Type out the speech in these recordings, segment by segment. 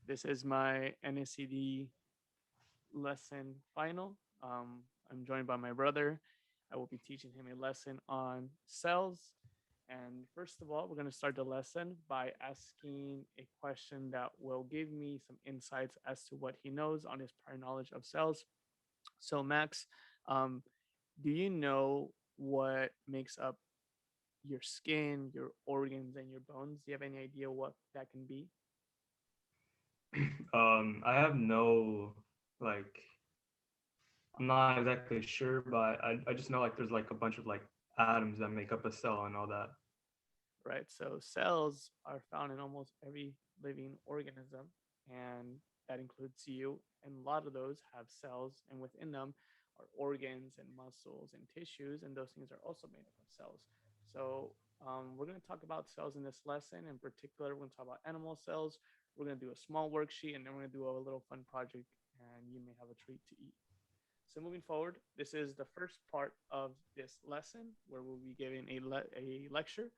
This is my NSCD lesson final. I'm joined by my brother. I will be teaching him a lesson on cells. And first of all, we're going to start the lesson by asking a question that will give me some insights as to what he knows on his prior knowledge of cells. So, Max, um, do you know what makes up your skin, your organs, and your bones? Do you have any idea what that can be? I have no like I'm not exactly sure, but I just know like there's like a bunch of like atoms that make up a cell and all that. Right? So cells are found in almost every living organism, and that includes you. And a lot of those have cells, and within them are organs and muscles and tissues, and those things are also made up of cells. So we're going to talk about cells in this lesson. In particular, we're going to talk about animal cells. We're going to do a small worksheet, and then we're going to do a little fun project, and you may have a treat to eat. So moving forward, this is the first part of this lesson where we'll be giving a lecture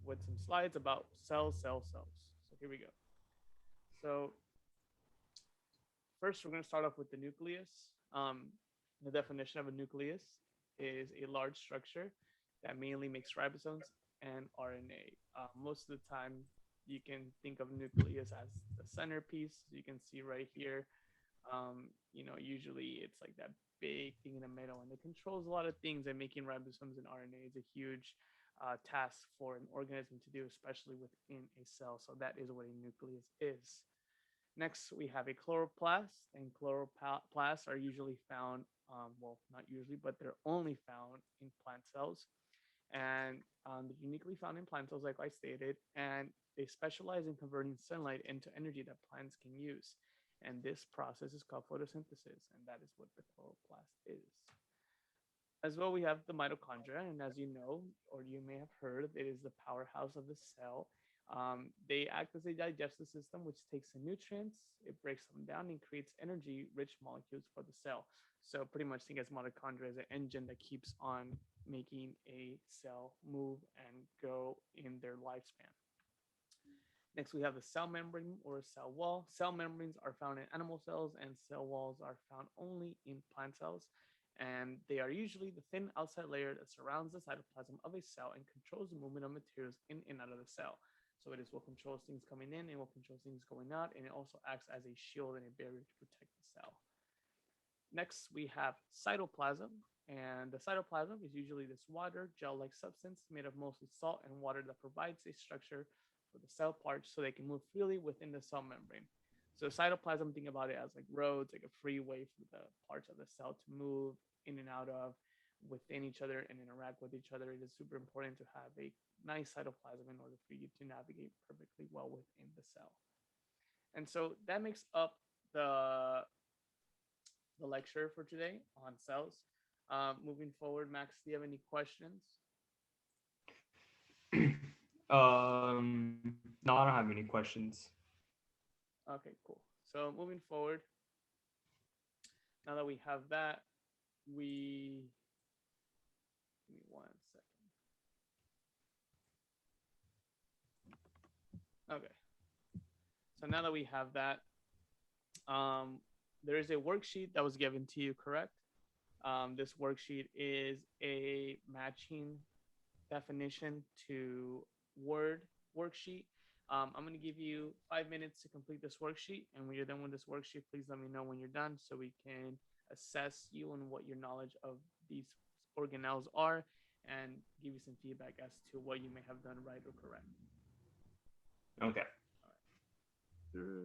with some slides about cells. So here we go. So first, we're going to start off with the nucleus. The definition of a nucleus is a large structure that mainly makes ribosomes and RNA. Most of the time, you can think of nucleus as the centerpiece. You can see right here. Usually it's like that big thing in the middle, and it controls a lot of things. And making ribosomes and RNA is a huge task for an organism to do, especially within a cell. So that is what a nucleus is. Next, we have a chloroplast, and chloroplasts are usually found, well, not usually, but they're only found in plant cells. And they're uniquely found in plant cells, like I stated, and they specialize in converting sunlight into energy that plants can use. And this process is called photosynthesis, and that is what the chloroplast is. As well, we have the mitochondria, and as you know, or you may have heard, it is the powerhouse of the cell. They act as a digestive system, which takes the nutrients, it breaks them down, and creates energy-rich molecules for the cell. So pretty much think as mitochondria as an engine that keeps on making a cell move and go in their lifespan. Next, we have the cell membrane or cell wall. Cell membranes are found in animal cells, and cell walls are found only in plant cells. And they are usually the thin outside layer that surrounds the cytoplasm of a cell and controls the movement of materials in and out of the cell. So it is what controls things coming in and what controls things going out, and it also acts as a shield and a barrier to protect the cell. Next, we have cytoplasm, and the cytoplasm is usually this water gel-like substance made of mostly salt and water that provides a structure for the cell parts so they can move freely within the cell membrane. So cytoplasm, think about it as like roads, like a freeway for the parts of the cell to move in and out of within each other and interact with each other. It is super important to have a nice cytoplasm in order for you to navigate perfectly well within the cell. And so that makes up the lecture for today on cells. Moving forward, Max, do you have any questions? No, I don't have any questions. Okay, cool. So moving forward, now that we have that, we give me 1 second. Okay. So now that we have that, um, there is a worksheet that was given to you, correct? This worksheet is a matching definition to Word worksheet. I'm going to give you 5 minutes to complete this worksheet. And when you're done with this worksheet, please let me know when you're done so we can assess you and what your knowledge of these organelles are and give you some feedback as to what you may have done right or correct. Okay. All right.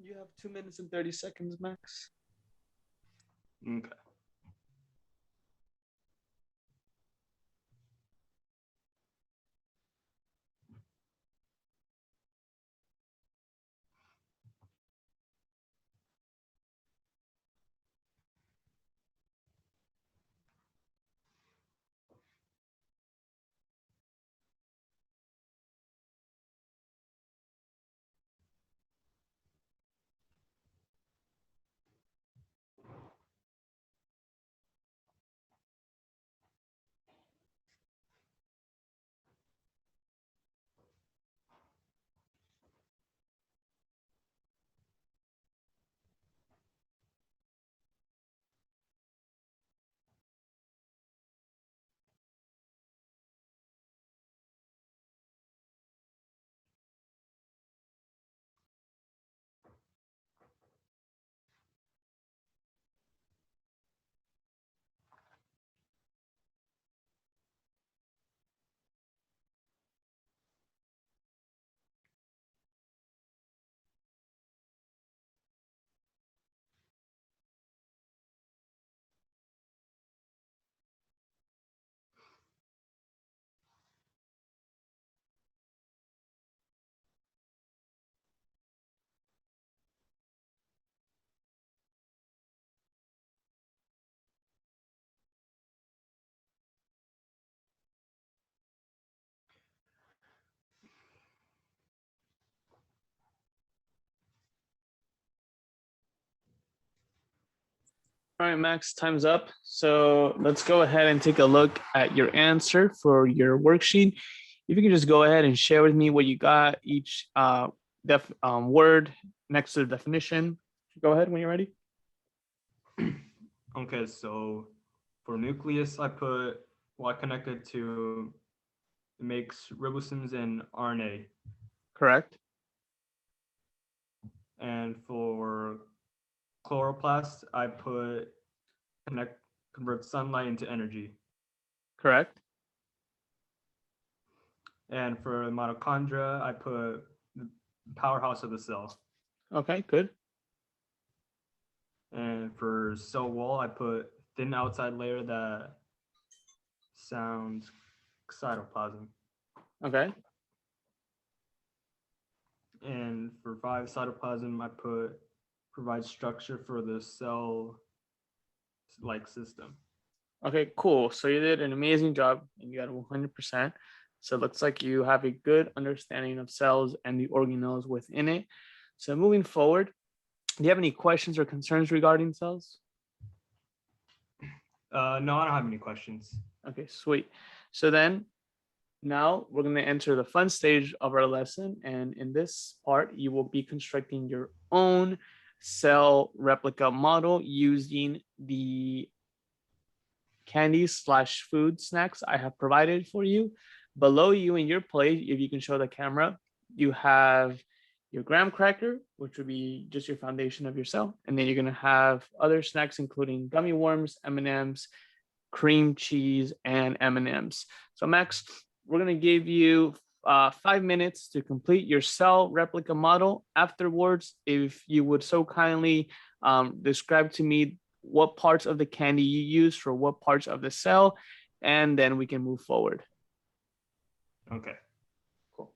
You have 2 minutes and 30 seconds, Max. Okay. All right, Max, time's up. So let's go ahead and take a look at your answer for your worksheet. If you can just go ahead and share with me what you got, each word next to the definition. Go ahead when you're ready. Okay, so for nucleus, I put Y connected to it makes ribosomes and RNA. Correct. And for chloroplast, I put convert sunlight into energy. Correct. And for mitochondria, I put the powerhouse of the cell. Okay, good. And for cell wall, I put thin outside layer that sounds cytoplasm. Okay. And for 5 cytoplasm, I put provide structure for the cell like system. Okay, cool. So you did an amazing job and you got 100%. So it looks like you have a good understanding of cells and the organelles within it. So moving forward, do you have any questions or concerns regarding cells? No, I don't have any questions. Okay, sweet. So then now we're going to enter the fun stage of our lesson. And in this part, you will be constructing your own cell replica model using the candy/food snacks I have provided for you. Below you in your plate, if you can show the camera, you have your graham cracker, which would be just your foundation of your cell. And then you're going to have other snacks, including gummy worms, M&Ms, cream cheese, and M&Ms. So Max, we're going to give you 5 minutes to complete your cell replica model. Afterwards, if you would so kindly describe to me what parts of the candy you use for what parts of the cell, and then we can move forward. Okay. Cool.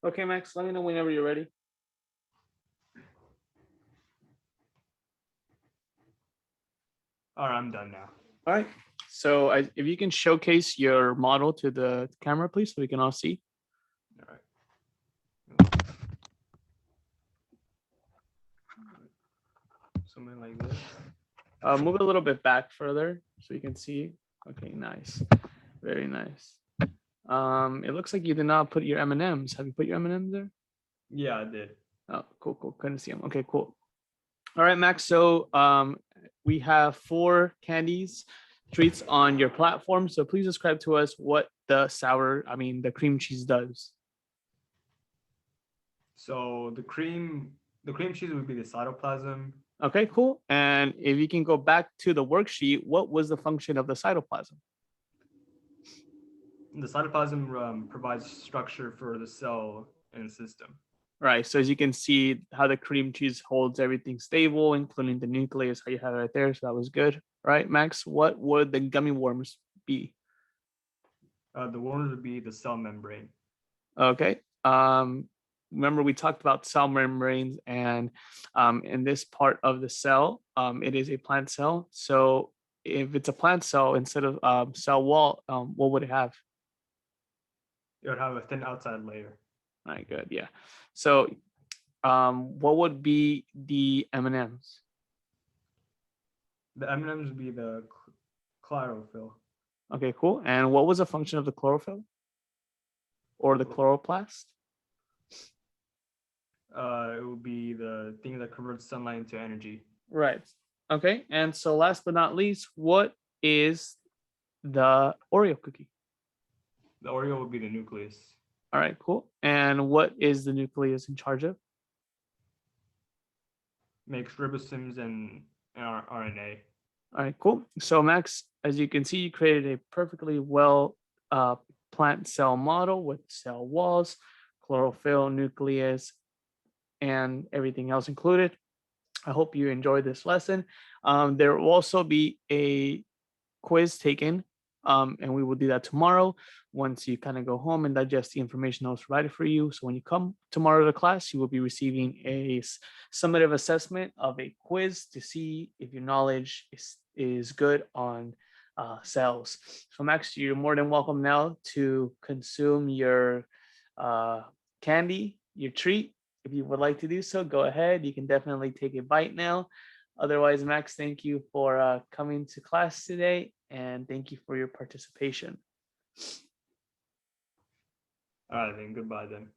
Okay, Max, let me know whenever you're ready. All right, I'm done now. All right. So if you can showcase your model to the camera, please, so we can all see. All right. Something like this. Move it a little bit back further so you can see. Okay, nice. Very nice. It looks like you did not put your M&Ms. Have you put your M&Ms there? Yeah, I did. Oh, cool, cool. Couldn't see them. Okay, cool. All right, Max. So we have 4 candies, treats on your platform. So please describe to us what the cream cheese does. So the cream cheese would be the cytoplasm. Okay, cool. And if you can go back to the worksheet, what was the function of the cytoplasm? The cytoplasm provides structure for the cell in the system. Right. So as you can see how the cream cheese holds everything stable, including the nucleus, how you have it right there. So that was good. Right, Max? What would the gummy worms be? The worms would be the cell membrane. Okay. Remember we talked about cell membranes, and in this part of the cell, it is a plant cell. So if it's a plant cell, instead of cell wall, what would it have? It would have a thin outside layer. All right, good. Yeah. So what would be the M&Ms? The M&Ms would be the chlorophyll. Okay, cool. And what was the function of the chlorophyll or the chloroplast? It would be the thing that converts sunlight into energy. Right. Okay. And so last but not least, what is the Oreo cookie? The Oreo would be the nucleus. All right, cool. And what is the nucleus in charge of? Makes ribosomes and RNA. All right, cool. So Max, as you can see, you created a perfectly well plant cell model with cell walls, chlorophyll, nucleus, and everything else included. I hope you enjoyed this lesson. There will also be a quiz taken, and we will do that tomorrow once you kind of go home and digest the information that was provided for you. So when you come tomorrow to class, you will be receiving a summative assessment of a quiz to see if your knowledge is good on cells. So Max, you're more than welcome now to consume your candy, your treat. If you would like to do so, go ahead. You can definitely take a bite now. Otherwise, Max, thank you for coming to class today, and thank you for your participation. All right, then. Goodbye, then.